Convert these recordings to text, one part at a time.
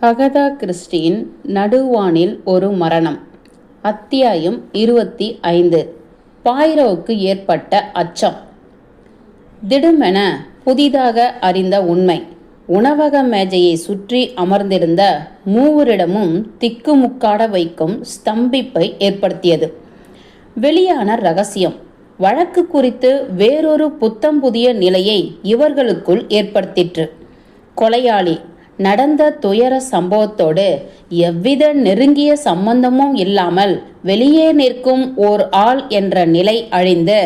Agatha கிறிஸ்டியின் நடுவானில் ஒரு மரணம். அத்தியாயம் 25. பாய்ரோவுக்கு ஏற்பட்ட அச்சம். திடுமென புதிதாக அறிந்த உண்மை உணவக மேஜையை சுற்றி அமர்ந்திருந்த மூவரிடமும் திக்குமுக்காட வைக்கும் ஸ்தம்பிப்பை ஏற்படுத்தியது. வெளியான ரகசியம் வழக்கு குறித்து வேறொரு புத்தம் புதிய நிலையை இவர்களுக்குள் ஏற்படுத்திற்று. கொலையாளி நடந்த துயர சம்பவத்தோடு எவ்வித நெருங்கிய சம்பந்தமும் இல்லாமல் வெளியே நிற்கும் ஓர் ஆள் என்ற நிலை அழிந்து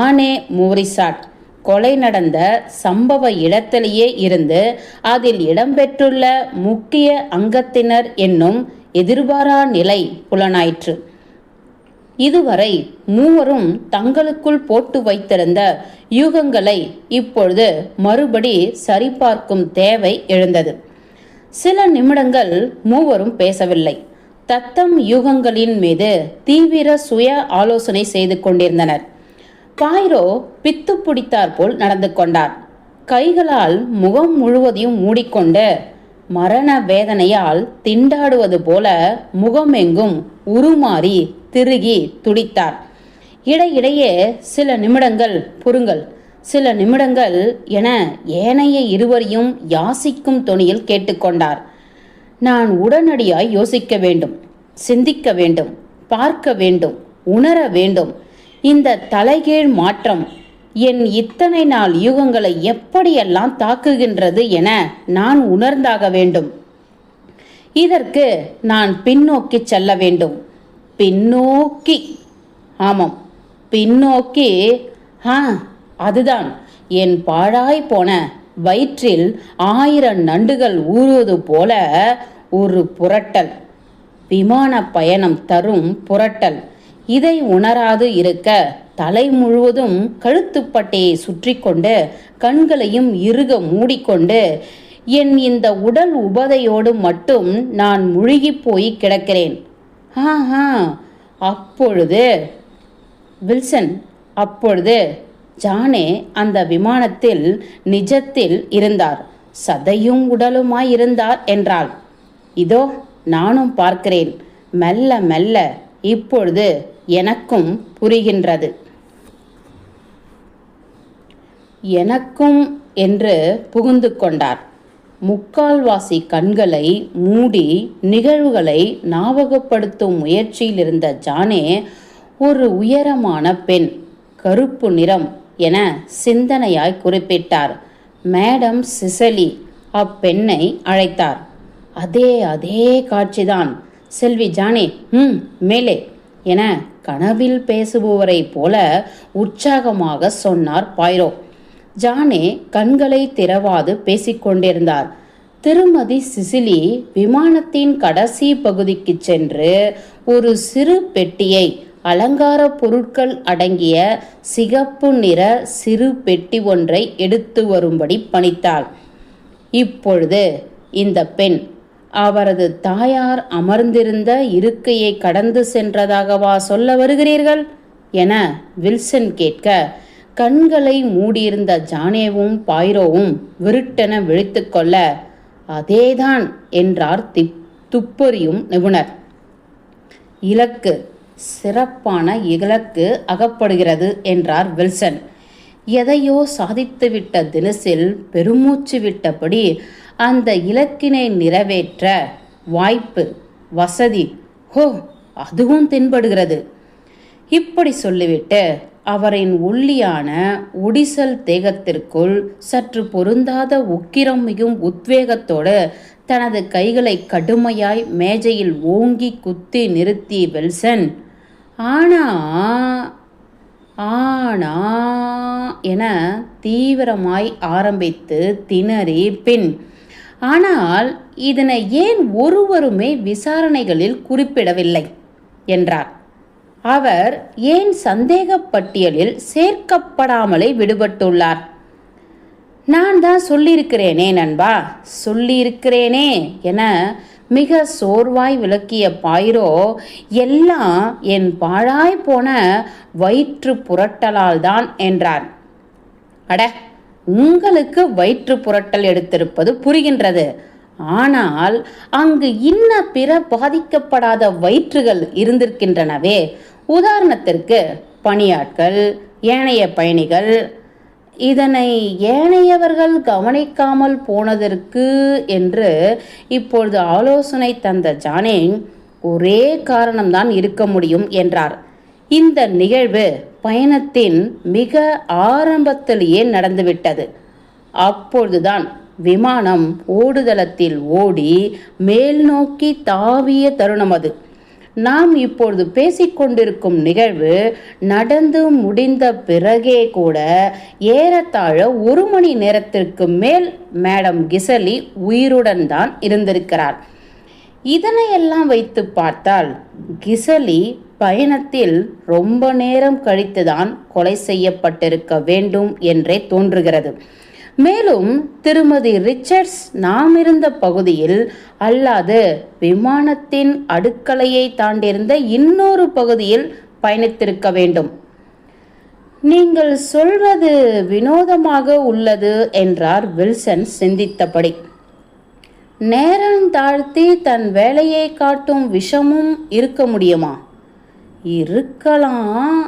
ஆனே மோரிசாட் கொலை நடந்த சம்பவ இடத்திலேயே இருந்து அதில் இடம்பெற்றுள்ள முக்கிய அங்கத்தினர் என்னும் எதிர்பாரா நிலை புலனாயிற்று. இதுவரை மூவரும் தங்களுக்குள் போட்டு வைத்திருந்த யூகங்களை இப்பொழுது மறுபடி சரிபார்க்கும் தேவை எழுந்தது. சில நிமிடங்கள் மூவரும் பேசவில்லை. தத்தம் யூகங்களின் மீது தீவிர சுய ஆலோசனை செய்து கொண்டிருந்தனர். பாய்ரோ பித்து பிடித்தாற்போல் நடந்து கொண்டார். கைகளால் முகம் முழுவதையும் மூடிக்கொண்டு மரண வேதனையால் திண்டாடுவது போல முகமெங்கும் உருமாறி திருகி துடித்தார். இடையிடையே சில நிமிடங்கள் பொறுங்கள், சில நிமிடங்கள் என ஏனைய இருவரையும் யாசிக்கும் தொனியில் கேட்டுக்கொண்டார். நான் உடனடியாய் யோசிக்க வேண்டும், சிந்திக்க வேண்டும், பார்க்க வேண்டும், உணர வேண்டும். இந்த தலைகீழ் மாற்றம் என் இத்தனை நாள் யூகங்களை எப்படியெல்லாம் தாக்குகின்றது என நான் உணர்ந்தாக வேண்டும். இதற்கு நான் பின்னோக்கி செல்ல வேண்டும். பின்னோக்கி, ஆமாம், பின்னோக்கி. அதுதான் என் பாழாய் போன வயிற்றில் 1000 நண்டுகள் ஊறுவது போல ஒரு புரட்டல். விமான பயணம் தரும் புரட்டல். இதை உணராது இருக்க தலை முழுவதும் கழுத்துப்பட்டையை சுற்றி கொண்டு கண்களையும் இறுக மூடிக்கொண்டு என் இந்த உடல் உபதையோடு மட்டும் நான் முழுகி போய் கிடக்கிறேன். அப்பொழுது வில்சன், அப்பொழுது ஜானே அந்த விமானத்தில் நிஜத்தில் இருந்தார், சதையும் உடலுமாய் இருந்தார் என்றாள். இதோ நானும் பார்க்கிறேன். மெல்ல மெல்ல இப்பொழுது எனக்கும் புரிகின்றது. எனக்கும் என்று புகுந்து கொண்டார். முக்கால்வாசி கண்களை மூடி நிகழ்வுகளை ஞாபகப்படுத்தும் முயற்சியில் இருந்த ஜானே ஒரு உயரமான பெண், கருப்பு நிறம் என சிந்தனையாய் குறிப்பிட்டார். மேடம் சிசலி அப்பெண்ணை அழைத்தார். அதே காட்சிதான் செல்வி ஜானே, மேலே என கனவில் பேசுபவரை போல உற்சாகமாக சொன்னார் பாய்ரோ. ஜானே கண்களை திறவாது பேசிக்கொண்டிருந்தார். திருமதி சிசிலி விமானத்தின் கடைசி பகுதிக்கு சென்று ஒரு சிறு பெட்டியை, அலங்கார பொருட்கள் அடங்கிய சிகப்பு நிற சிறு பெட்டி ஒன்றை எடுத்து வரும்படி பணித்தாள். இப்பொழுது இந்த பெண் அவரது தாயார் அமர்ந்திருந்த இருக்கையை கடந்து சென்றதாகவா சொல்ல வருகிறீர்கள் என வில்சன் கேட்க, கண்களை மூடியிருந்த ஜானேவும் பாய்ரோவும் விருட்டென விழித்து கொள்ள, அதேதான் என்றார் துப்பறியும் நிபுணர். இலக்கு, சிறப்பான இலக்கு அகப்படுகிறது என்றார் வில்சன். எதையோ சாதித்துவிட்ட தினசில் பெருமூச்சு விட்டபடி அந்த இலக்கினை நிறைவேற்ற வாய்ப்பு, வசதி, அதுவும் தென்படுகிறது. இப்படி சொல்லிவிட்டு அவரின் ஒல்லியான ஒடிசல் தேகத்திற்குள் சற்று பொருந்தாத உக்கிரம் மிகும் உத்வேகத்தோடு தனது கைகளை கடுமையாய் மேஜையில் ஓங்கி குத்தி நிறுத்தி வில்சன், ஆனா என தீவிரமாய் ஆரம்பித்து திணறி பின், ஆனால் இதனை ஏன் ஒருவருமே விசாரணைகளில் குறிப்பிடவில்லை என்றார். அவர் ஏன் சந்தேக பட்டியலில் சேர்க்கப்படாமலே விடுபட்டுள்ளார்? நான் தான் சொல்லியிருக்கிறேனே நண்பா, சொல்லியிருக்கிறேனே என மிக சோர்வாய் விளக்கிய பாய்ரோ, எல்லாம் என் பாழாய் போன வயிற்று புரட்டலால் தான் என்றார். அட, உங்களுக்கு வயிற்று புரட்டல் எடுத்திருப்பது புரிகின்றது. ஆனால் அங்கு இன்ன பிற பாதிக்கப்படாத வயிற்றுகள் இருந்திருக்கின்றனவே. உதாரணத்திற்கு பணியாட்கள், ஏனைய பயணிகள். இதனை ஏனையவர்கள் கவனிக்காமல் போனதற்கு என்று இப்பொழுது ஆலோசனை தந்த ஜானேங் ஒரே காரணம்தான் இருக்க முடியும் என்றார். இந்த நிகழ்வு பயணத்தின் மிக ஆரம்பத்திலேயே நடந்துவிட்டது. அப்பொழுதுதான் விமானம் ஓடுதளத்தில் ஓடி மேல் நோக்கி தாவிய தருணம் அது. நாம் இப்பொழுது பேசிக்கொண்டிருக்கும் நிகழ்வு நடந்து முடிந்த பிறகே கூட ஏறத்தாழ 1 மணி நேரத்திற்கு மேல் மேடம் கிசலி உயிருடன் தான் இருந்திருக்கிறார். இதனையெல்லாம் வைத்து பார்த்தால் கிசலி பயணத்தில் ரொம்ப நேரம் கழித்துதான் கொலை செய்யப்பட்டிருக்க வேண்டும் என்றே தோன்றுகிறது. மேலும் திருமதி ரிச்சர்ட்ஸ் நாம் இருந்த பகுதியில் அல்லாது விமானத்தின் அடுக்கலையை தாண்டியிருந்த இன்னொரு பகுதியில் பயணித்திருக்க வேண்டும். நீங்கள் சொல்வது வினோதமாக உள்ளது என்றார் வில்சன் சிந்தித்தபடி. நேரம் தாழ்த்தி தன் வேலையை காட்டும் விஷமும் இருக்க முடியுமா? இருக்கலாம்.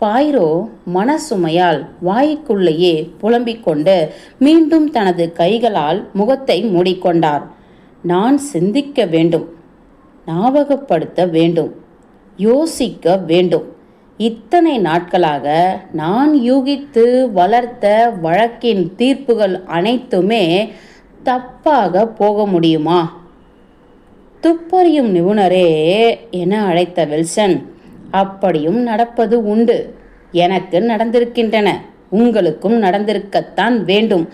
பாய்ரோ மனசுமையால் வாய்க்குள்ளேயே புலம்பிக் கொண்டு மீண்டும் தனது கைகளால் முகத்தை மூடிக்கொண்டார். நான் சிந்திக்க வேண்டும், ஞாபகப்படுத்த வேண்டும், யோசிக்க வேண்டும். இத்தனை நாட்களாக நான் யூகித்து வளர்த்த வழக்கின் தீர்ப்புகள் அனைத்துமே தப்பாக போக முடியுமா? துப்பறியும் நிபுணரே என அழைத்த வில்சன், அப்படியும் நடப்பது உண்டு. எனக்கு நடந்திருக்கின்றன, உங்களுக்கும் நடந்திருக்கத்தான் வேண்டும்.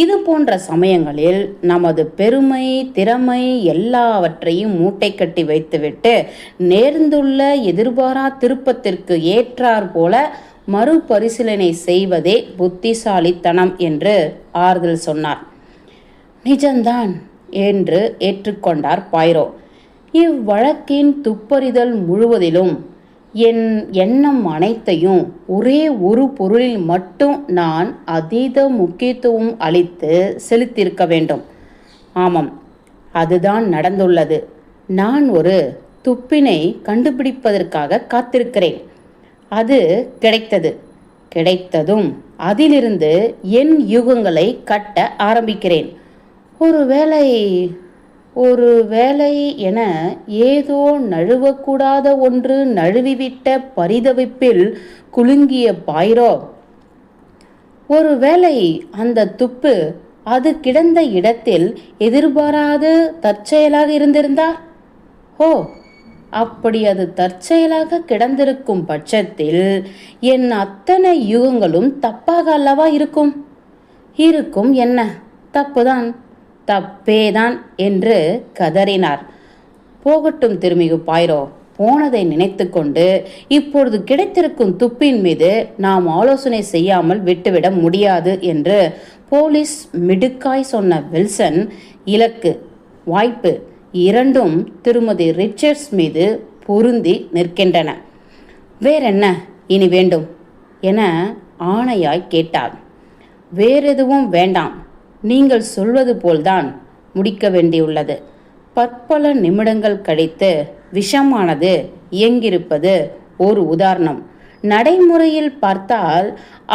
இது போன்ற சமயங்களில் நமது பெருமை, திறமை எல்லாவற்றையும் மூட்டை கட்டி வைத்துவிட்டு நேர்ந்துள்ள எதிர்பாரா திருப்பத்திற்கு ஏற்றார் போல மறுபரிசீலனை செய்வதே புத்திசாலித்தனம் என்று ஆறுதல் சொன்னார். நிஜம்தான் என்று ஏற்றுக்கொண்டார் பாய்ரோ. இவ்வழக்கின் துப்பறிதல் முழுவதிலும் என் எண்ணம் அனைத்தையும் ஒரே ஒரு பொருளில் மட்டும் நான் அதீத முக்கியத்துவம் அளித்து செலுத்தியிருக்க வேண்டும். ஆமாம், அதுதான் நடந்துள்ளது. நான் ஒரு துப்பினை கண்டுபிடிப்பதற்காக காத்திருக்கிறேன். அது கிடைத்தது. கிடைத்ததும் அதிலிருந்து என் யூகங்களை கட்ட ஆரம்பிக்கிறேன். ஒருவேளை என ஏதோ நழுவக்கூடாத ஒன்று நழுவிவிட்ட பரிதவிப்பில் குலுங்கிய பாய்ரோ, ஒருவேளை அந்த துப்பு அது கிடந்த இடத்தில் எதிர்பாராது தற்செயலாக இருந்திருந்தா? அப்படி அது தற்செயலாக கிடந்திருக்கும் பட்சத்தில் என் அத்தனை யூகங்களும் தப்பாக அல்லவா இருக்கும்? என்ன தப்புதான், தப்பேதான் என்று கதறினார். போகட்டும் திருமிகு பாய்ரோ, போனதை நினைத்து கொண்டு இப்பொழுது கிடைத்திருக்கும் துப்பின் மீது நாம் ஆலோசனை செய்யாமல் விட்டுவிட முடியாது என்று போலீஸ் மிடுக்காய் சொன்ன வில்சன், இலக்கு, வாய்ப்பு இரண்டும் திருமதி ரிச்சர்ட்ஸ் மீது பொருந்தி நிற்கின்றன. வேறென்ன இனி வேண்டும் என ஆணையாய் கேட்டார். வேறெதுவும் வேண்டாம், நீங்கள் சொல்வது போல்தான் முடிக்க வேண்டியுள்ளது. பற்பல நிமிடங்கள் கழித்து விஷமானது இயங்கியிருப்பது ஒரு உதாரணம். நடைமுறையில் பார்த்தால்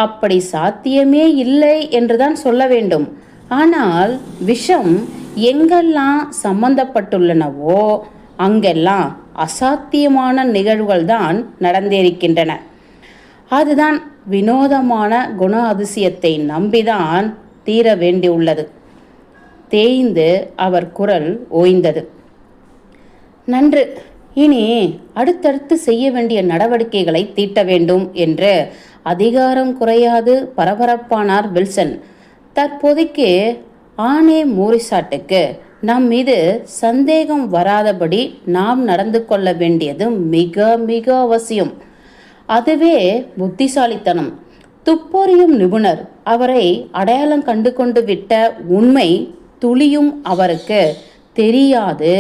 அப்படி சாத்தியமே இல்லை என்றுதான் சொல்ல வேண்டும். ஆனால் விஷம் எங்கெல்லாம் சம்பந்தப்பட்டுள்ளனவோ அங்கெல்லாம் அசாத்தியமான நிகழ்வுகள் தான் நடந்திருக்கின்றன. அதுதான் வினோதமான குண அதிசயத்தை நம்பிதான் தீர வேண்டியுள்ளது. தேய்ந்து அவர் குரல் ஓய்ந்தது. நன்று, இனி அடுத்தடுத்து செய்ய வேண்டிய நடவடிக்கைகளை தீட்ட வேண்டும் என்று அதிகாரம் குறையாது பரபரப்பானார் வில்சன். தற்போதைக்கு ஆனே மோரிசாட்டுக்கு நம் மீது சந்தேகம் வராதபடி நாம் நடந்து கொள்ள வேண்டியது மிக மிக அவசியம். அதுவே புத்திசாலித்தனம். துப்பறியும் நிபுணர் அவரை அடையாளம் கண்டு கொண்டு விட்ட உண்மை துளியும் அவருக்கு தெரியாது.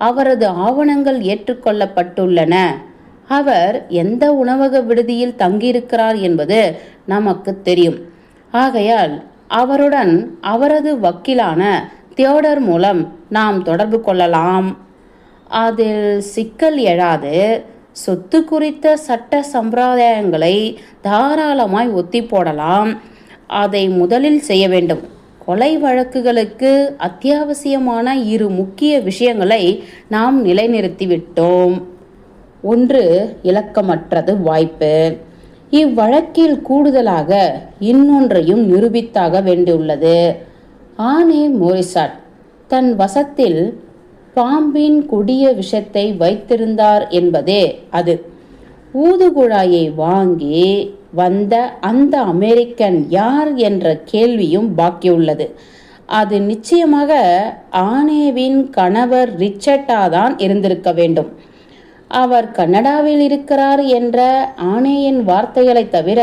அவரது ஆவணங்கள் ஏற்றுக்கொள்ளப்பட்டுள்ளன. அவர் எந்த உணவக விடுதியில் தங்கியிருக்கிறார் என்பது நமக்கு தெரியும். ஆகையால் அவருடன் அவரது வக்கீலான தியோடர் மூலம் நாம் தொடர்பு கொள்ளலாம். அதில் சிக்கல் எழாது. சொத்து குறித்த சட்ட சம்பிரதாயங்களை தாராளமாய் ஒத்தி போடலாம். அதை முதலில் செய்ய வேண்டும். கொலை வழக்குகளுக்கு அத்தியாவசியமான 2 முக்கிய விஷயங்களை நாம் நிலைநிறுத்திவிட்டோம். ஒன்று, இலக்கமற்றது வாய்ப்பு. இவ்வழக்கில் கூடுதலாக இன்னொன்றையும் நிரூபித்தாக வேண்டியுள்ளது. ஆனே மோரிசாட் தன் வசத்தில் பாம்பின் கொடிய விஷத்தை வைத்திருந்தார் என்பதே அது. ஊதுகுழாயை வாங்கி வந்த அந்த அமெரிக்கன் யார் என்ற கேள்வியும் பாக்கியுள்ளது. அது நிச்சயமாக ஆனேவின் கணவர் ரிச்சர்டாதான் இருந்திருக்க வேண்டும். அவர் கனடாவில் இருக்கிறார் என்ற ஆனேயின் வார்த்தைகளை தவிர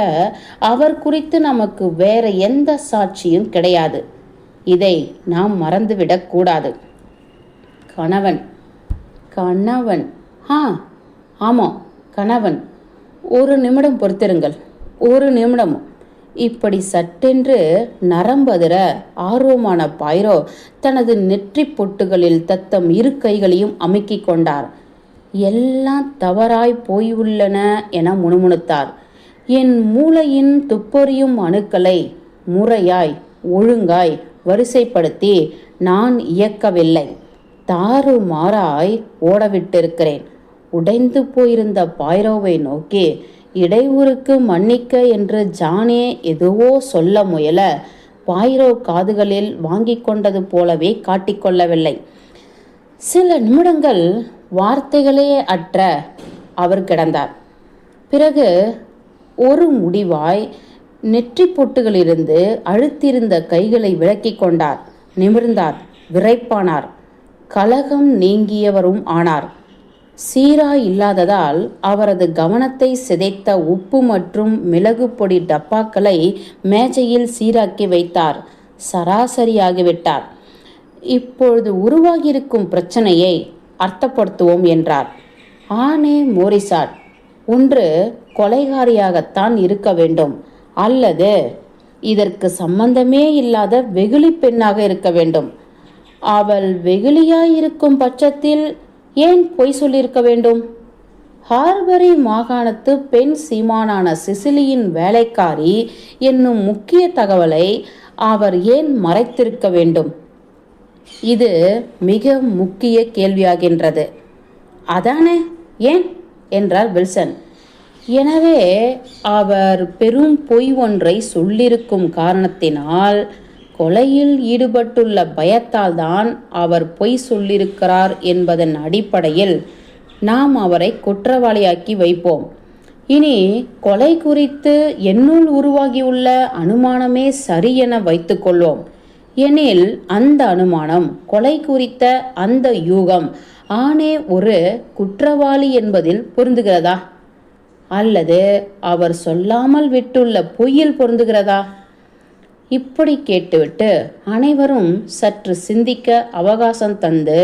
அவர் குறித்து நமக்கு வேற எந்த சாட்சியும் கிடையாது. இதை நாம் மறந்துவிடக் கூடாது. கணவன் கணவன் ஆமாம், கணவன். ஒரு நிமிடம் பொறுத்திருங்கள், ஒரு நிமிடம். இப்படி சட்டென்று நரம்பதிர ஆர்வமான பாய்ரோ தனது நெற்றி பொட்டுகளில் தத்தம் 2 கைகளையும் அமுக்கிக் கொண்டார். எல்லாம் தவறாய் போயுள்ளன என முணுமுணுத்தார். என் மூளையின் துப்பறியும் அணுக்களை முறையாய் ஒழுங்காய் வரிசைப்படுத்தி நான் இயக்கவில்லை. தாறுமாறாய் ஓடவிட்டிருக்கிறேன். உடைந்து போயிருந்த பாய்ரோவை நோக்கி இடையூறுக்கு மன்னிக்க என்று ஜானே எதுவோ சொல்ல முயல பாய்ரோ காதுகளில் வாங்கி கொண்டது போலவே காட்டிக்கொள்ளவில்லை. சில நிமிடங்கள் வார்த்தைகளே அற்ற அவர் கிடந்தார். பிறகு ஒரு முடிவாய் நெற்றி பொட்டுகளிலிருந்து அழுத்திருந்த கைகளை விலக்கி கொண்டார். நிமிர்ந்தார். விரைப்பானார். கலகம் நீங்கியவரும் ஆனார். சீராய் இல்லாததால் அவரது கவனத்தை சிதைத்த உப்பு மற்றும் மிளகு பொடி டப்பாக்களை மேஜையில் சீராக்கி வைத்தார். சராசரியாகிவிட்டார். இப்பொழுது உருவாகியிருக்கும் பிரச்சனையை அர்த்தப்படுத்துவோம் என்றார். ஆனே மோரிசாட் ஒன்று கொலைகாரியாகத்தான் இருக்க வேண்டும், அல்லது இதற்கு சம்பந்தமே இல்லாத வெகுளி பெண்ணாக இருக்க வேண்டும். அவள் வெகுளியாயிருக்கும் பட்சத்தில் ஏன் பொய் சொல்லியிருக்க வேண்டும்? ஹார்பரி மாகாணத்து பெண் சீமானான சிசிலியின் வேலைக்காரி என்னும் முக்கிய தகவலை அவர் ஏன் மறைத்திருக்க வேண்டும்? இது மிக முக்கிய கேள்வியாகின்றது. அதானே, ஏன் என்றார் வில்சன். எனவே அவர் பெரும் பொய் ஒன்றை சொல்லியிருக்கும் காரணத்தினால், கொலையில் ஈடுபட்டுள்ள பயத்தால் தான் அவர் பொய் சொல்லியிருக்கிறார் என்பதன் அடிப்படையில் நாம் அவரை குற்றவாளியாக்கி வைப்போம். இனி கொலை குறித்து என்னுள் உருவாகியுள்ள அனுமானமே சரி என வைத்துக்கொள்வோம். எனில் அந்த அனுமானம், கொலை குறித்த அந்த யூகம் ஆனே ஒரு குற்றவாளி என்பதில் பொருந்துகிறதா, அல்லது அவர் சொல்லாமல் விட்டுள்ள பொய்யில் பொருந்துகிறதா? இப்படி கேட்டுவிட்டு அனைவரும் சற்று சிந்திக்க அவகாசம் தந்து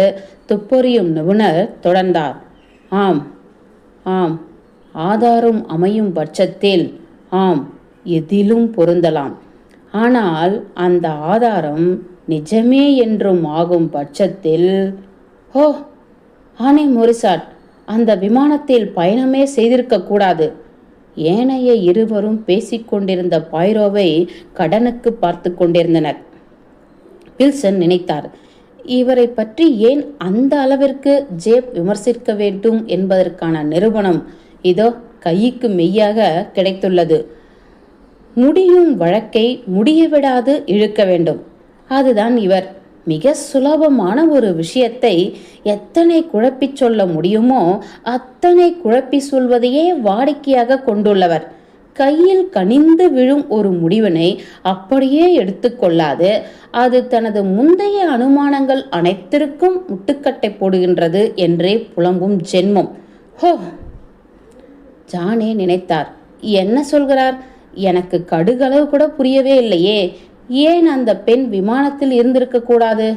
துப்பறியும் நிபுணர் தொடர்ந்தார். ஆம் ஆம், ஆதாரம் அமையும் பட்சத்தில் ஆம், எதிலும் பொருந்தலாம். ஆனால் அந்த ஆதாரம் நிஜமே என்றும் ஆகும் பட்சத்தில், ஓ, ஆனே மோரிசாட் அந்த விமானத்தில் பயணமே செய்திருக்க கூடாது. ஏனைய இருவரும் பேசிக்கொண்டிருந்த பாய்ரோவை கடனுக்கு பார்த்து கொண்டிருந்தனர். வில்சன் நினைத்தார், இவரை பற்றி ஏன் அந்த அளவிற்கு ஜேப் விமர்சிக்க வேண்டும் என்பதற்கான நிரூபணம் இதோ கைக்கு மெய்யாக கிடைத்துள்ளது. முடியும் வழக்கை முடியவிடாது இழுக்க வேண்டும். அதுதான் இவர். மிக சுலபமான ஒரு விஷயத்தை எத்தனை குழப்பி சொல்ல முடியுமோ அத்தனை குழப்பி சொல்வதையே வாடிக்கையாக கொண்டுள்ளவர். கையில் கனிந்து விழும் ஒரு முடிவினை அப்படியே எடுத்துக்கொள்ளாது அது தனது முந்தைய அனுமானங்கள் அனைத்திற்கும் முட்டுக்கட்டை போடுகின்றது என்றே புலம்பும் ஜென்மம். ஹோ, ஜானே நினைத்தார். என்ன சொல்கிறார்? எனக்கு கடுகளவு கூட புரியவே இல்லையே. ஏன் அந்த பெண் விமானத்தில் இருந்திருக்க கூடாது?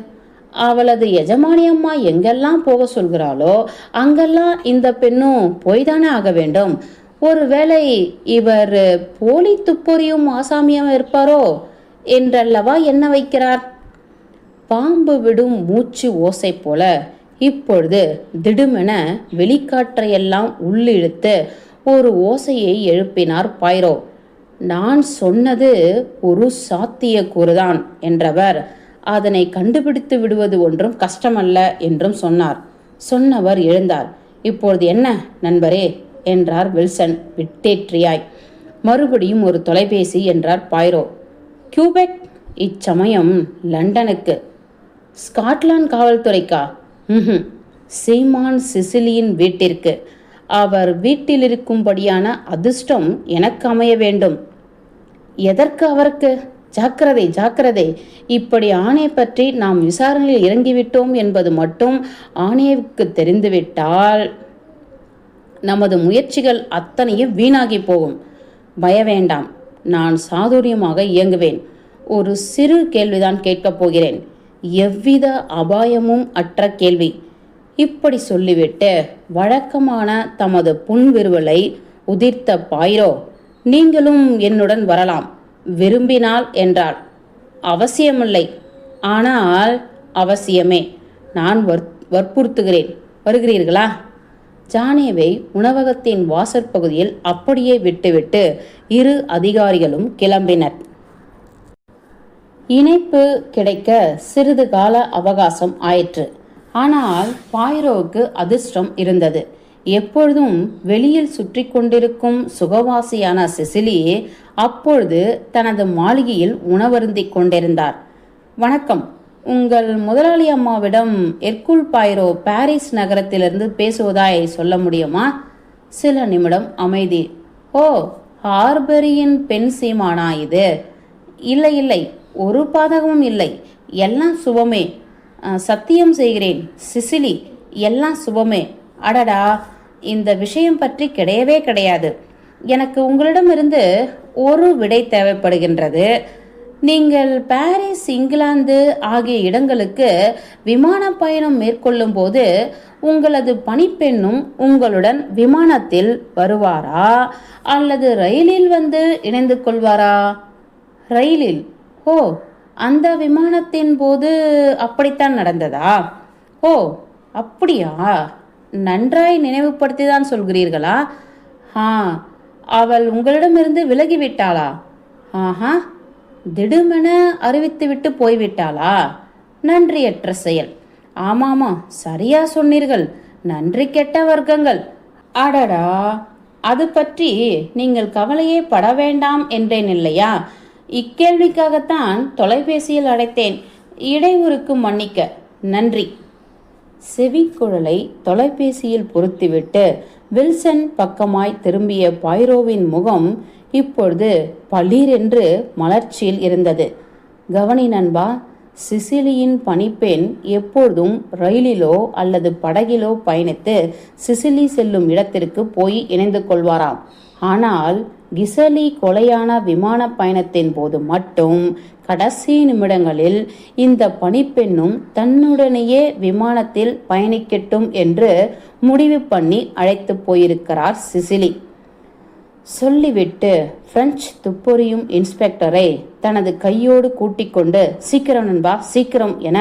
அவளது எஜமானி அம்மா எங்கெல்லாம் போக சொல்கிறாளோ அங்கெல்லாம் இந்த பெண்ணும் போய்தானே ஆக வேண்டும். ஒருவேளை இவர் போலி துப்பறியும் ஆசாமியாக இருப்பாரோ என்றல்லவா என்ன வைக்கிறார். பாம்பு விடும் மூச்சு ஓசை போல இப்பொழுது திடுமென வெளிக்காற்றையெல்லாம் உள்ளிழுத்து ஒரு ஓசையை எழுப்பினார் பாய்ரோ. நான் சொன்னது ஒரு சாத்தியக்கூறுதான் என்றவர், அதனை கண்டுபிடித்து விடுவது ஒன்றும் கஷ்டமல்ல என்றும் சொன்னார். சொன்னவர் எழுந்தார். இப்பொழுது என்ன நண்பரே என்றார் வில்சன் விட்டேற்றியாய். மறுபடியும் ஒரு தொலைபேசி என்றார் பாய்ரோ. கியூபெக்? இச்சமயம் லண்டனுக்கு. ஸ்காட்லாந்து காவல்துறைக்கா? சீமான் சிசிலியின் வீட்டிற்கு. அவர் வீட்டில் இருக்கும்படியான அதிர்ஷ்டம் எனக்கு அமைய வேண்டும். எதற்கு அவருக்கு? ஜாக்கிரதை ஜாக்கிரதை. இப்படி ஆணை பற்றி நாம் விசாரணையில் இறங்கிவிட்டோம் என்பது மட்டும் ஆணையவுக்கு தெரிந்துவிட்டால் நமது முயற்சிகள் அத்தனையும் வீணாகி போகும். பய வேண்டாம், நான் சாதுரியமாக இயங்குவேன். ஒரு சிறு கேள்விதான் கேட்கப் போகிறேன், எவ்வித அபாயமும் அற்ற கேள்வி. இப்படி சொல்லிவிட்டு வழக்கமான தமது புன்விருவலை உதிர்த்த பாய்ரோ, நீங்களும் என்னுடன் வரலாம் விரும்பினால் என்றாள். அவசியமில்லை, ஆனால் அவசியமே. நான் வற்புறுத்துகிறேன். வருகிறீர்களா? ஜானேவை உணவகத்தின் வாசற்பகுதியில் அப்படியே விட்டுவிட்டு இரு அதிகாரிகளும் கிளம்பினர். இணைப்பு கிடைக்க சிறிது கால அவகாசம் ஆயிற்று. ஆனால் பாய்ரோவுக்கு அதிர்ஷ்டம் இருந்தது. எப்பொழுதும் வெளியில் சுற்றி கொண்டிருக்கும் சுகவாசியான சிசிலி அப்பொழுது தனது மாளிகையில் உணவருந்திக் கொண்டிருந்தார். வணக்கம், உங்கள் முதலாளி அம்மாவிடம் எர்குல் பாய்ரோ பாரிஸ் நகரத்திலிருந்து பேசுவதாய் சொல்ல முடியுமா? சில நிமிடம் அமைதி. ஓ, ஹார்பரியின் பெண் சீமானா இது? இல்லை இல்லை, ஒரு பாதகமும் இல்லை, எல்லாம் சுபமே. சத்தியம் செய்கிறேன் சிசிலி, எல்லாம் சுபமே. அடடா, இந்த விஷயம் பற்றி கிடையவே கிடையாது. எனக்கு உங்களிடமிருந்து ஒரு விடை தேவைப்படுகின்றது. நீங்கள் பாரிஸ், இங்கிலாந்து ஆகிய இடங்களுக்கு விமான பயணம் மேற்கொள்ளும் போது உங்களது பணிப்பெண்ணும் உங்களுடன் விமானத்தில் வருவாரா அல்லது ரயிலில் வந்து இணைந்து கொள்வாரா? ரயிலில்? ஓ, அந்த விமானத்தின் போது அப்படித்தான் நடந்ததா? ஓ அப்படியா? நன்றாய் நினைவுபடுத்தி தான் சொல்கிறீர்களா? அவள் உங்களிடமிருந்து விலகிவிட்டாளா? ஆஹா, திடுமென அறிவித்துவிட்டு போய்விட்டாளா? நன்றியற்ற செயல். ஆமாமா, சரியா சொன்னீர்கள். நன்றி கெட்ட வர்க்கங்கள். அடடா, அது பற்றி நீங்கள் கவலையே பட வேண்டாம் என்றேன் இல்லையா? இக்கேள்விக்காகத்தான் தொலைபேசியில் அழைத்தேன். இடையூறுக்கு மன்னிக்க நன்றி. செவிக்குழலை தொலைபேசியில் பொருத்திவிட்டு வில்சன் பக்கமாய் திரும்பிய பாய்ரோவின் முகம் இப்பொழுது பளீரென்று மலர்ச்சியில் இருந்தது. கவனி நண்பா, சிசிலியின் பணிப்பெண் எப்பொழுதும் ரயிலிலோ அல்லது படகிலோ பயணித்து சிசிலி செல்லும் இடத்திற்கு போய் இணைந்து கொள்வாராம். ஆனால் கிசலி கொலையான விமான பயணத்தின் போது மட்டும் கடைசி நிமிடங்களில் இந்த பணிப்பெண்ணும் தன்னுடனேயே விமானத்தில் பயணிக்கட்டும் என்று முடிவு பண்ணி அழைத்து போயிருக்கிறார் சிசிலி. சொல்லிவிட்டு பிரெஞ்சு துப்பொறியும் இன்ஸ்பெக்டரை தனது கையோடு கூட்டிக் கொண்டு, சீக்கிரம் நண்பா சீக்கிரம் என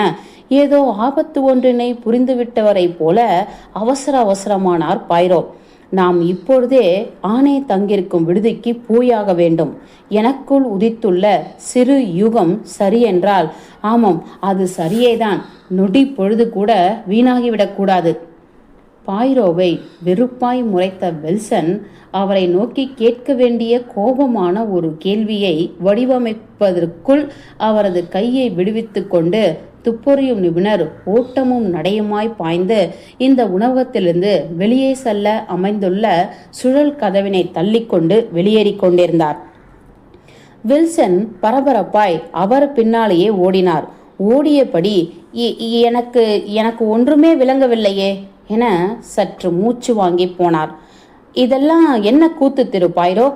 ஏதோ ஆபத்து ஒன்றினை புரிந்துவிட்டவரை போல அவசர அவசரமானார் பாய்ரோ. நாம் இப்பொழுதே ஆணை தங்கியிருக்கும் விடுதிக்கு போயாக வேண்டும். எனக்குள் உதித்துள்ள சிறு யுகம் சரியென்றால் ஆமாம், அது சரியேதான். நொடி பொழுது கூட வீணாகிவிடக்கூடாது. பாய்ரோவை வெறுப்பாய் முறைத்த வில்சன் அவரை நோக்கி கேட்க வேண்டிய கோபமான ஒரு கேள்வியை வடிவமைப்பதற்குள் அவரது கையை விடுவித்து கொண்டு துப்பொறியும் நிபுணர் ஓட்டமும் நடையுமாய் பாய்ந்து இந்த உணவகத்திலிருந்து வெளியே செல்ல அமைந்துள்ள சுழல் கதவினை தள்ளிக்கொண்டு வெளியேறி கொண்டிருந்தார். வில்சன் பரபரப்பாய் அவர் பின்னாலேயே ஓடினார். ஓடியபடி எனக்கு ஒன்றுமே விளங்கவில்லையே என சற்று மூச்சு வாங்கி போனார். இதெல்லாம் என்ன கூத்து திரு பாய்ரோ?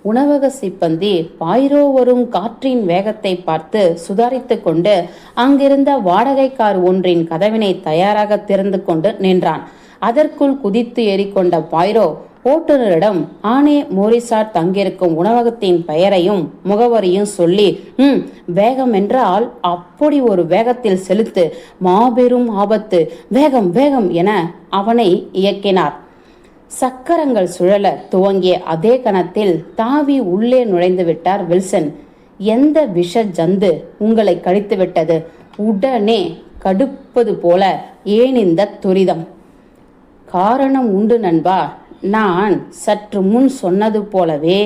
உணவக சிப்பந்தி பாய்ரோ வரும் காற்றின் வேகத்தை பார்த்து சுதாரித்து கொண்டு அங்கிருந்த வாடகை கார் ஒன்றின் கதவினை தயாராக திறந்து கொண்டு நின்றான். அதற்குள் குதித்து ஏறிக்கொண்ட பாய்ரோ ஓட்டுநரிடம் ஆனே மோரிசாட் தங்கியிருக்கும் உணவகத்தின் பெயரையும் முகவரியும் சொல்லி, வேகம் என்றால் அப்படி ஒரு வேகத்தில் செலுத்து, மாபெரும் ஆபத்து, வேகம் வேகம் என அவனை இயக்கினார். சக்கரங்கள் சுழல துவங்கிய அதே கணத்தில் தாவி உள்ளே நுழைந்து விட்டார் வில்சன். எந்த விஷ ஜந்து உங்களை கடித்து விட்டது? உடனே கடுப்பது போல ஏன் இந்த துரிதம்? காரணம் உண்டு நண்பா. நான் சற்று முன் சொன்னது போலவே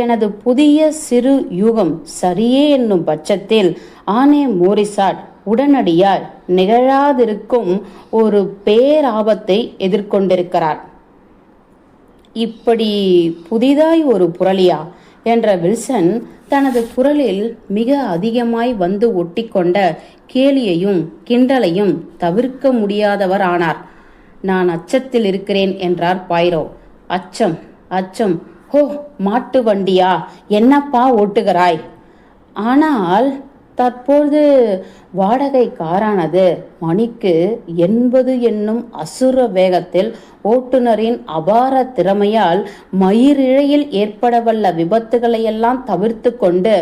எனது புதிய சிறு யூகம் சரியே என்னும் பட்சத்தில் ஆனே மோரிசாட் உடனடியாய் நிகழாதிருக்கும் ஒரு பேராபத்தை எதிர்கொண்டிருக்கிறார். இப்படி புதிதாய் ஒரு புரளியா என்ற வில்சன் தனது குரலில் மிக அதிகமாய் வந்து ஒட்டிக்கொண்ட கேலியையும் கிண்டலையும் தவிர்க்க முடியாதவர் ஆனார். நான் அச்சத்தில் இருக்கிறேன் என்றார் பாய்ரோ. அச்சம் அச்சம், ஹோ, மாட்டு வண்டியா? என்னப்பா ஓட்டுகிறாய்? ஆனால் தற்போது வாடகை காரானது மணிக்கு 80 என்னும் அசுர வேகத்தில் ஓட்டுநரின் அபார திறமையால் மயிரிழையில் ஏற்படவல்ல விபத்துகளையெல்லாம் தவிர்த்து கொண்டு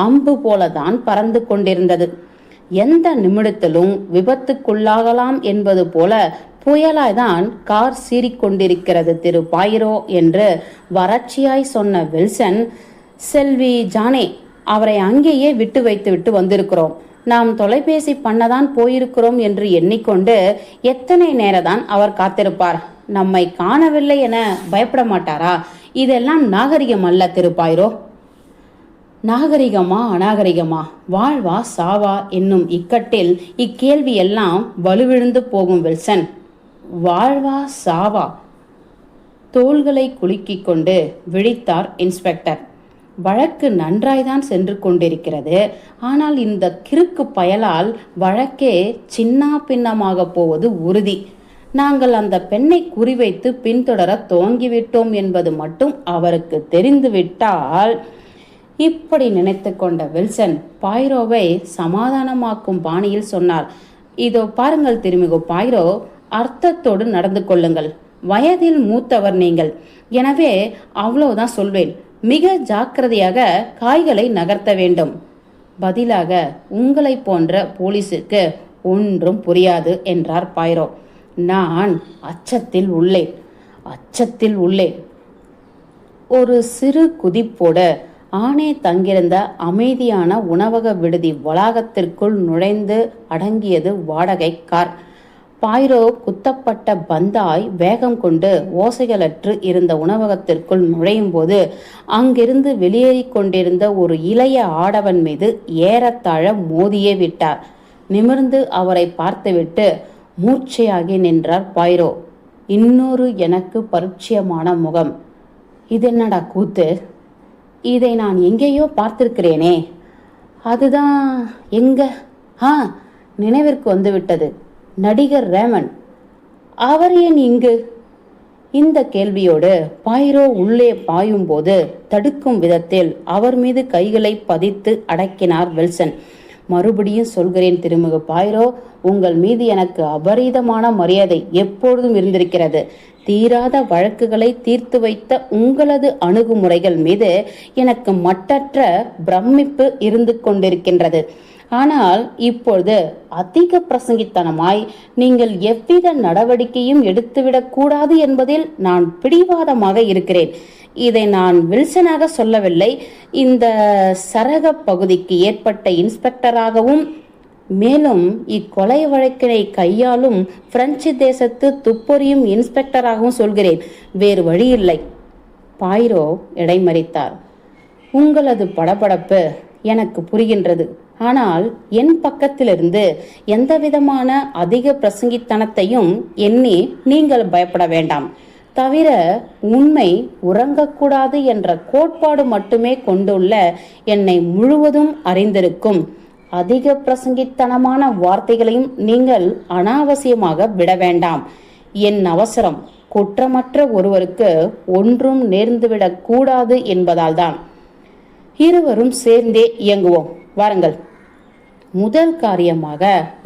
அம்பு போலதான் பறந்து கொண்டிருந்தது. எந்த நிமிடத்திலும் விபத்துக்குள்ளாகலாம் என்பது போல புயலாய்தான் கார் சீறிக்கொண்டிருக்கிறது திரு பாயிரோ என்று வறட்சியாய் சொன்ன வில்சன், செல்வி ஜானே, அவரை அங்கேயே விட்டு வைத்து வந்திருக்கிறோம். நாம் தொலைபேசி பண்ணதான் போயிருக்கிறோம் என்று எண்ணிக்கொண்டு எத்தனை நேரம்தான் அவர் காத்திருப்பார்? நம்மை காணவில்லை என பயப்பட மாட்டாரா? இதெல்லாம் நாகரிகம் அல்ல திரு பாயிரோ. நாகரிகமா அநாகரிகமா, வாழ்வா சாவா என்னும் இக்கட்டில் இக்கேள்வி எல்லாம் வலுவிழுந்து போகும் வில்சன். வாழ்வா சாவா? தோள்களை குலுக்கிக் கொண்டு விழித்தார் இன்ஸ்பெக்டர். வழக்கு நன்றாய்தான் சென்று கொண்டிருக்கிறது. ஆனால் இந்த கிறுக்கு பயலால் வழக்கே சின்னா பின்னமாக போவது உறுதி. நாங்கள் அந்த பெண்ணை குறிவைத்து பின்தொடர துவங்கிவிட்டோம் என்பது மட்டும் அவருக்கு தெரிந்துவிட்டால். இப்படி நினைத்து கொண்ட வில்சன் பாய்ரோவை சமாதானமாக்கும் பாணியில் சொன்னார். இதோ பாருங்கள் திருமிகு பாய்ரோ, அர்த்தத்தோடு நடந்து கொள்ளுங்கள். வயதில் மூத்தவர் நீங்கள், எனவே அவ்வளவுதான் சொல்வேன். மிக ஜாக்கிரதையாக காய்களை நகர்த்த வேண்டும். பதிலாக உங்களை போன்ற போலீஸுக்கு ஒன்றும் புரியாது என்றார் பாய்ரோ. நான் அச்சத்தில் உள்ளேன். ஒரு சிறு குதிப்போடு ஆனே தங்கியிருந்த அமைதியான உணவக விடுதி வளாகத்திற்குள் நுழைந்து அடங்கியது வாடகை கார். பாய்ரோ குத்தப்பட்ட பந்தாய் வேகம் கொண்டு ஓசைகளற்று இருந்த உணவகத்திற்குள் நுழையும் போது அங்கிருந்து வெளியேறி கொண்டிருந்த ஒரு இளைய ஆடவன் மீது ஏறத்தாழ மோதியே விட்டார். நிமிர்ந்து அவரை பார்த்துவிட்டு மூர்ச்சையாகி நின்றார் பாய்ரோ. இன்னொரு எனக்கு பரிச்சயமான முகம். இதென்னடா கூத்து? இதை நான் எங்கேயோ பார்த்திருக்கிறேனே. அதுதான் எங்க? நினைவிற்கு வந்துவிட்டது. நடிகர் ரேமன். அவர் ஏன் இங்கு? இந்த கேள்வியோடு பாய்ரோ உள்ளே பாயும் போது தடுக்கும் விதத்தில் அவர் மீது கைகளை பதித்து அடக்கினார் வில்சன். மறுபடியும் சொல்கிறேன் திருமிகு பாய்ரோ, உங்கள் மீது எனக்கு அபரீதமான மரியாதை எப்பொழுதும் இருந்திருக்கிறது. தீராத வழக்குகளை தீர்த்து வைத்த உங்களது அணுகுமுறைகள் மீது எனக்கு மட்டற்ற பிரமிப்பு இருந்து கொண்டிருக்கின்றது. ஆனால் இப்பொழுது அதிக பிரசங்கித்தனமாய் நீங்கள் எவ்வித நடவடிக்கையும் எடுத்துவிடக் கூடாது என்பதில் நான் பிடிவாதமாக இருக்கிறேன். இதை நான் வில்சனாக சொல்லவில்லை. இந்த சரக பகுதிக்கு ஏற்பட்ட இன்ஸ்பெக்டராகவும் மேலும் இக்கொலை வழக்கினை கையாளும் பிரெஞ்சு தேசத்து துப்பறியும் இன்ஸ்பெக்டராகவும் சொல்கிறேன். வேறு வழியில்லை. பாய்ரோ இடைமறித்தார். உங்களது படபடப்பு எனக்கு புரிகின்றது. ஆனால் என் பக்கத்திலிருந்து எந்தவிதமான அதிக பிரசங்கித்தனத்தையும் எண்ணி நீங்கள் பயப்பட வேண்டாம். தவிர உண்மை உறங்கக்கூடாது என்ற கோட்பாடு மட்டுமே கொண்டுள்ள என்னை முழுவதும் அறிந்திருக்கும் அதிக பிரசங்கித்தனமான வார்த்தைகளையும் நீங்கள் அனாவசியமாக விட வேண்டாம். என் அவசரம் குற்றமற்ற ஒருவருக்கு ஒன்றும் நேர்ந்துவிடக் கூடாது என்பதால்தான். இருவரும் சேர்ந்தே இயங்குவோம். வாருங்கள். முதல் காரியமாக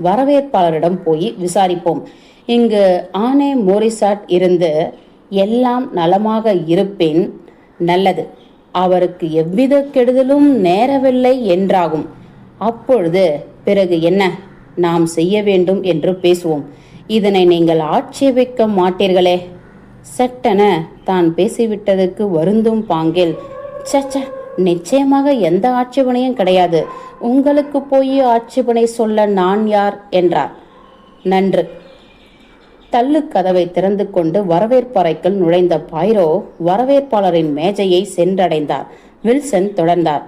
வரவேற்பாளரிடம் போய் விசாரிப்போம். இங்கு ஆனே மோரிசாட் இருந்து எல்லாம் நலமாக இருப்பின் நல்லது, அவருக்கு எவ்வித கெடுதலும் நேரவில்லை என்றாகும். அப்பொழுது பிறகு என்ன நாம் செய்ய வேண்டும் என்று பேசுவோம். இதனை நீங்கள் ஆட்சேபிக்க மாட்டீர்களே. சட்டென தான் பேசிவிட்டதற்கு வருந்தும் பாங்கில், சச்ச, நிச்சயமாக எந்த ஆட்சேபனையும் கிடையாது. உங்களுக்கு போய் ஆட்சேபனை சொல்ல நான் யார் என்றார். நன்று. தள்ளு கதவை திறந்து கொண்டு வரவேற்பறைக்குள் நுழைந்த பாய்ரோ வரவேற்பாளரின் மேஜையை சென்றடைந்தார். வில்சன் தொடர்ந்தார்.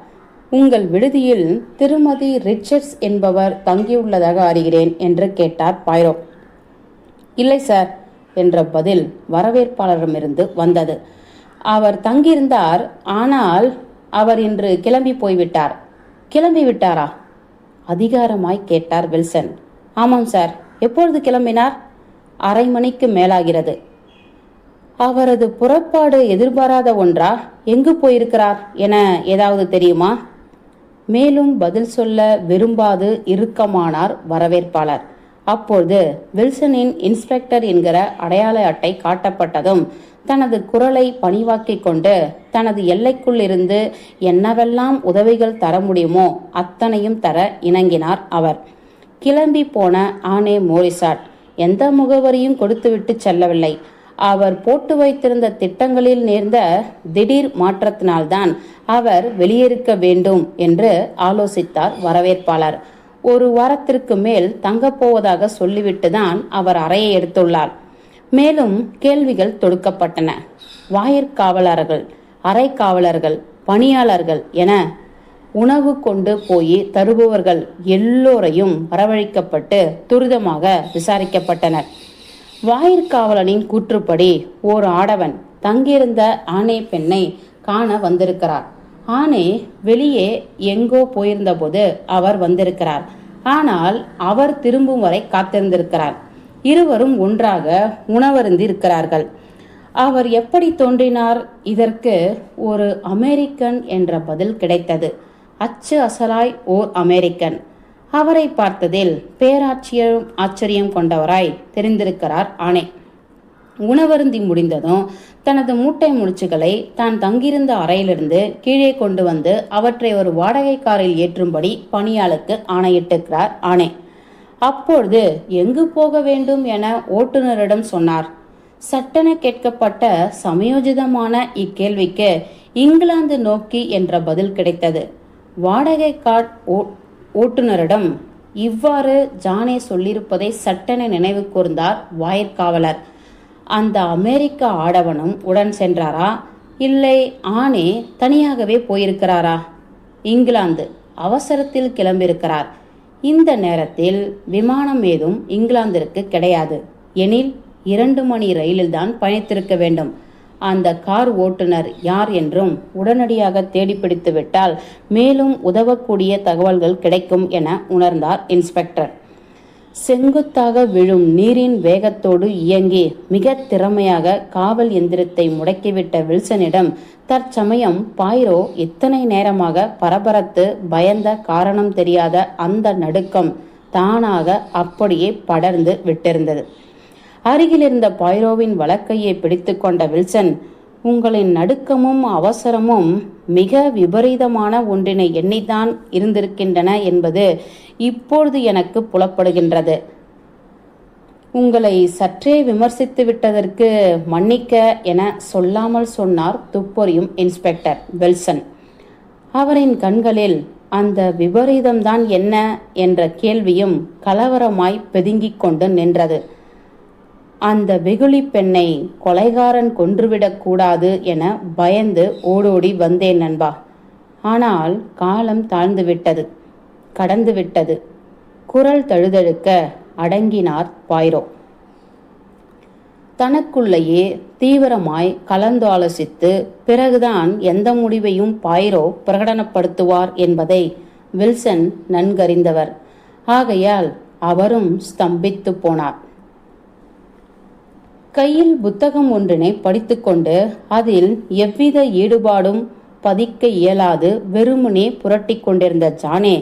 உங்கள் விடுதியில் திருமதி ரிச்சர்ட்ஸ் என்பவர் தங்கியுள்ளதாக அறிகிறேன் என்று கேட்டார் பாய்ரோ. இல்லை சார் என்ற பதில் வரவேற்பாளரிடமிருந்து வந்தது. அவர் தங்கியிருந்தார், ஆனால் அவர் இன்று கிளம்பி போய்விட்டார். கிளம்பி விட்டாரா? அதிகாரமாய் கேட்டார் வில்சன். ஆமாம் சார். எப்பொழுது கிளம்பினார்? அரை மணிக்கு மேலாகிறது. அவரது புறப்பாடு எதிர்பாராத ஒன்றா? எங்கு போயிருக்கிறார் என ஏதாவது தெரியுமா? மேலும் பதில் சொல்ல விரும்பாது இறுக்கமானார் வரவேற்பாளர். அப்பொழுது வில்சனின் இன்ஸ்பெக்டர் என்கிற அடையாள அட்டை காட்டப்பட்டதும் தனது குரலை பணிவாக்கிக் கொண்டு தனது எல்லைக்குள் இருந்து என்னவெல்லாம் உதவிகள் தர முடியுமோ அத்தனையும் தர இணங்கினார் அவர். கிளம்பி போன ஆனே மோரிசாட் எந்த முகவரியும் கொடுத்துவிட்டு செல்லவில்லை. அவர் போட்டு வைத்திருந்த திட்டங்களில் நேர்ந்த திடீர் மாற்றத்தினால்தான் அவர் வெளியேறிக்க வேண்டும் என்று ஆலோசித்தார் வரவேற்பாளர். ஒரு வாரத்திற்கு மேல் தங்கப்போவதாக சொல்லிவிட்டுதான் அவர் அறையை எடுத்துள்ளார். மேலும் கேள்விகள் தொடுக்கப்பட்டன. வாயிற்காவலர்கள், அறை காவலர்கள், பணியாளர்கள் என உணவு கொண்டு போய் தருபவர்கள் எல்லோரையும் வரவழைக்கப்பட்டு துரிதமாக விசாரிக்கப்பட்டனர். வாயிற்காவலனின் கூற்றுப்படி ஓர் ஆடவன் தங்கியிருந்த ஆணை பெண்ணை காண வந்திருக்கிறார். ஆணை வெளியே எங்கோ போயிருந்தபோது அவர் வந்திருக்கிறார். ஆனால் அவர் திரும்பும் வரை காத்திருந்திருக்கிறார். இருவரும் ஒன்றாக உணவருந்தி இருக்கிறார்கள். அவர் எப்படி தோன்றினார்? இதற்கு ஒரு அமெரிக்கன் என்ற பதில் கிடைத்தது. அச்சு அசலாய் ஓர் அமெரிக்கன். அவரை பார்த்ததில் ஆச்சரியம் கொண்டவராய் தெரிந்திருக்கிறார் ஆணை. உணவருந்தி முடிந்ததும் தனது மூட்டை முடிச்சுகளை தான் தங்கியிருந்த அறையிலிருந்து கீழே கொண்டு வந்து அவற்றை ஒரு வாடகை காரில் ஏற்றும்படி பணியாளுக்கு ஆணையிட்டிருக்கிறார் ஆணை. அப்பொழுது எங்கு போக வேண்டும் என ஓட்டுநரிடம் சொன்னார். சட்டென கேட்கப்பட்ட சமயோஜிதமான இக்கேள்விக்கு இங்கிலாந்து நோக்கி என்ற பதில் கிடைத்தது. வாடகை கார் ஓட்டுநரிடம் இவ்வாறு ஜானே சொல்லியிருப்பதை சட்டென நினைவு கூர்ந்தார் வாயிற்காவலர். அந்த அமெரிக்க ஆடவனும் உடன் சென்றாரா, இல்லை ஆணே தனியாகவே போயிருக்கிறாரா? இங்கிலாந்து அவசரத்தில் கிளம்பியிருக்கிறார். இந்த நேரத்தில் விமானம் ஏதும் இங்கிலாந்திற்கு கிடையாது. எனில் 2 மணி ரயிலில்தான் பயணித்திருக்க வேண்டும். அந்த கார் ஓட்டுநர் யார் என்றும் உடனடியாக தேடி பிடித்து விட்டால் மேலும் உதவக்கூடிய தகவல்கள் கிடைக்கும் என உணர்ந்தார் இன்ஸ்பெக்டர். செங்குத்தாக விழும் நீரின் வேகத்தோடு இயங்கி மிக திறமையாக காவல் எந்திரத்தை முடக்கிவிட்ட வில்சனிடம் தற்சமயம் பாய்ரோ இத்தனை நேரமாக பரபரத்து பயந்த காரணம் தெரியாத அந்த நடுக்கம் தானாக அப்படியே படர்ந்து விட்டிருந்தது. அருகில் இருந்த பாய்ரோவின் வலக்கையை பிடித்து கொண்ட வில்சன், உங்களின் நடுக்கமும் அவசரமும் மிக விபரீதமான ஒன்றினை எண்ணித்தான் இருந்திருக்கின்றன என்பது இப்பொழுது எனக்கு புலப்படுகின்றது. உங்களை சற்றே விமர்சித்து விட்டதற்கு மன்னிக்க என சொல்லாமல் சொன்னார் துப்பொறியும் இன்ஸ்பெக்டர் வில்சன். அவரின் கண்களில் அந்த விபரீதம்தான் என்ன என்ற கேள்வியும் கலவரமாய் பெதுங்கிக் கொண்டு நின்றது. அந்த வெகுளி பெண்ணை கொலைகாரன் கொன்றுவிடக் கூடாது என பயந்து ஓடோடி வந்தேன் நண்பா. ஆனால் காலம் தாழ்ந்து விட்டது, கடந்து விட்டது. குரல் தழுதழுக்க அடங்கினார் பாய்ரோ. தனக்குள்ளேயே தீவிரமாய் கலந்தாலோசித்து பிறகுதான் எந்த முடிவையும் பாய்ரோ பிரகடனப்படுத்துவார் என்பதை வில்சன் நன்கறிந்தவர். ஆகையால் அவரும் ஸ்தம்பித்து போனார். கையில் புத்தகம் ஒன்றினை படித்துக்கொண்டு அதில் எவ்வித ஈடுபாடும் பதிக்க இயலாது வெறுமனே புரட்டி கொண்டிருந்த ஜானே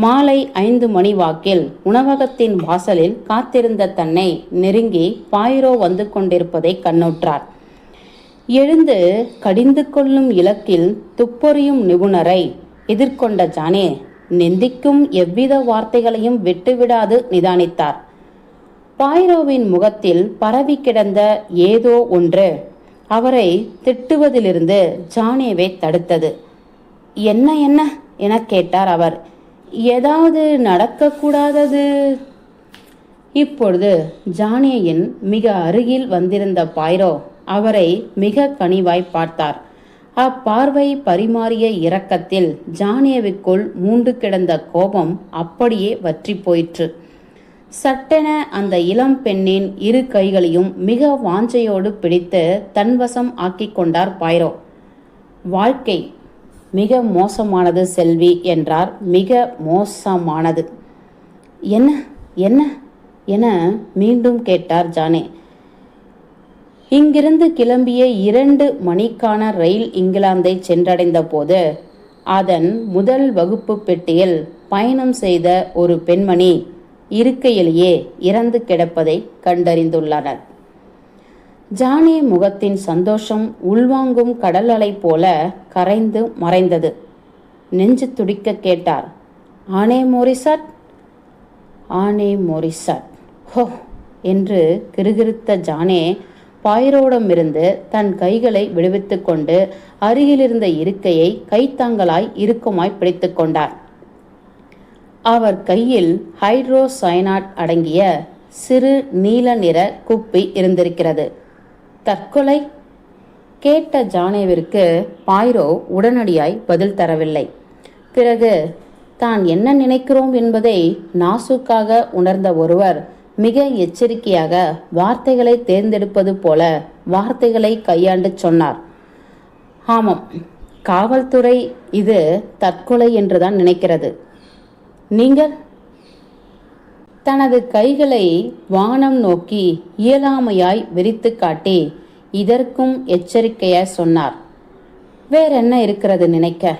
மாலை 5 மணி வாக்கில் உணவகத்தின் வாசலில் காத்திருந்த தன்னை நெருங்கி பாய்ரோ வந்து கொண்டிருப்பதை கண்ணுற்றார். எழுந்து கடிந்து கொள்ளும் இலக்கில் துப்பொறியும் நிபுணரை எதிர்கொண்ட ஜானே நிந்திக்கும் எவ்வித வார்த்தைகளையும் விட்டுவிடாது நிதானித்தார். பாய்ரோவின் முகத்தில் பரவி கிடந்த ஏதோ ஒன்று அவரை திட்டுவதிலிருந்து ஜானேவை தடுத்தது. என்ன என்ன என கேட்டார் அவர். ஏதாவது நடக்கக்கூடாதது? இப்பொழுது ஜானேயின் மிக அருகில் வந்திருந்த பாய்ரோ அவரை மிக கனிவாய் பார்த்தார். அப்பார்வை பரிமாறிய இரக்கத்தில் ஜானேவுக்குள் மூண்டு கிடந்த கோபம் அப்படியே வற்றி போயிற்று. சட்டென அந்த இளம் பெண்ணின் இரு கைகளையும் மிக வாஞ்சையோடு பிடித்து தன்வசம் ஆக்கி கொண்டார் பாய்ரோ. வாழ்க்கை மிக மோசமானது செல்வி என்றார். மிக மோசமானது. என்ன என்ன என மீண்டும் கேட்டார் ஜானே. இங்கிருந்து கிளம்பிய 2 மணிக்கான ரயில் இங்கிலாந்தை சென்றடைந்த போது அதன் முதல் வகுப்பு பெட்டியில் பயணம் செய்த ஒரு பெண்மணி இருக்கையிலேயே இறந்து கிடப்பதை கண்டறிந்துள்ளனர். ஜானே முகத்தின் சந்தோஷம் உள்வாங்கும் கடல் அலை போல கரைந்து மறைந்தது. நெஞ்சு துடிக்க கேட்டார், ஆனே மோரிசட், ஆனே மோரிசட். ஹோ என்று கிறுகிறுத்த ஜானே பாய்ரோடமிருந்து தன் கைகளை விடுவித்து கொண்டு அருகிலிருந்த இருக்கையை கைத்தாங்களாய் இறுக்கமாய் பிடித்து கொண்டார். அவர் கையில் ஹைட்ரோசயனாட் அடங்கிய சிறு நீல நிற குப்பி இருந்திருக்கிறது. தற்கொலை கேட்ட ஜானேவிற்கு பாய்ரோ உடனடியாய் பதில் தரவில்லை. பிறகு தான் என்ன நினைக்கிறோம் என்பதை நாசுக்காக உணர்ந்த ஒருவர் மிக எச்சரிக்கையாக வார்த்தைகளை தேர்ந்தெடுப்பது போல வார்த்தைகளை கையாண்டு சொன்னார். ஆமாம், காவல்துறை இது தற்கொலை என்றுதான் நினைக்கிறது. நீங்கள்? தனது கைகளை வானம் நோக்கி இயலாமையாய் விரித்து காட்டி இதற்கும் எச்சரிக்கையாய் சொன்னார். வேறென்ன இருக்கிறது நினைக்க?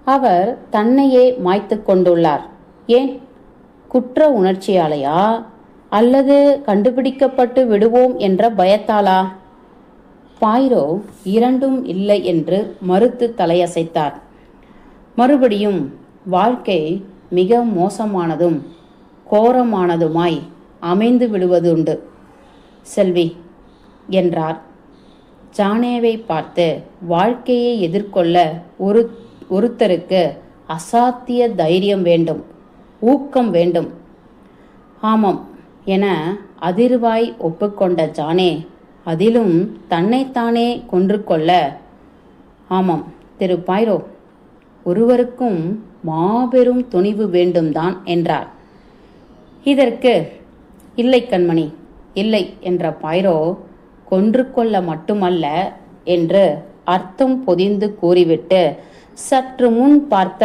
அவர் தன்னையே மாய்த்து கொண்டுள்ளார். ஏன், குற்ற உணர்ச்சியாலையா அல்லது கண்டுபிடிக்கப்பட்டு விடுவோம் என்ற பயத்தாலா? பாய்ரோ இரண்டும் இல்லை என்று மறுத்து தலையசைத்தார். மறுபடியும் வாழ்க்கை மிக மோசமானதும் கோரமானதுமாய் அமைந்து விடுவதுண்டு செல்வி என்றார். ஜானேவை பார்த்து, வாழ்க்கையை எதிர்கொள்ள ஒருத்தருக்கு அசாத்திய தைரியம் வேண்டும், ஊக்கம் வேண்டும். ஆமாம் என அதிர்வாய் ஒப்புக்கொண்ட ஜானே, அதிலும் தன்னைத்தானே கொன்று கொள்ள, ஆமாம் திரு பாய்ரோ, ஒருவருக்கும் மாபெரும் துணிவு வேண்டும்தான் என்றார். இதற்கு இல்லை கண்மணி, இல்லை என்ற பாய்ரோ, கொன்று கொள்ள மட்டுமல்ல என்று அர்த்தம் பொதிந்து கூறிவிட்டு சற்று முன் பார்த்த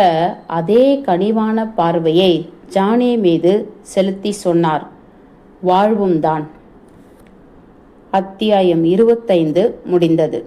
அதே கனிவான பார்வையை ஜானே மீது செலுத்தி சொன்னார், வாழ்வும் தான். அத்தியாயம் 25 முடிந்தது.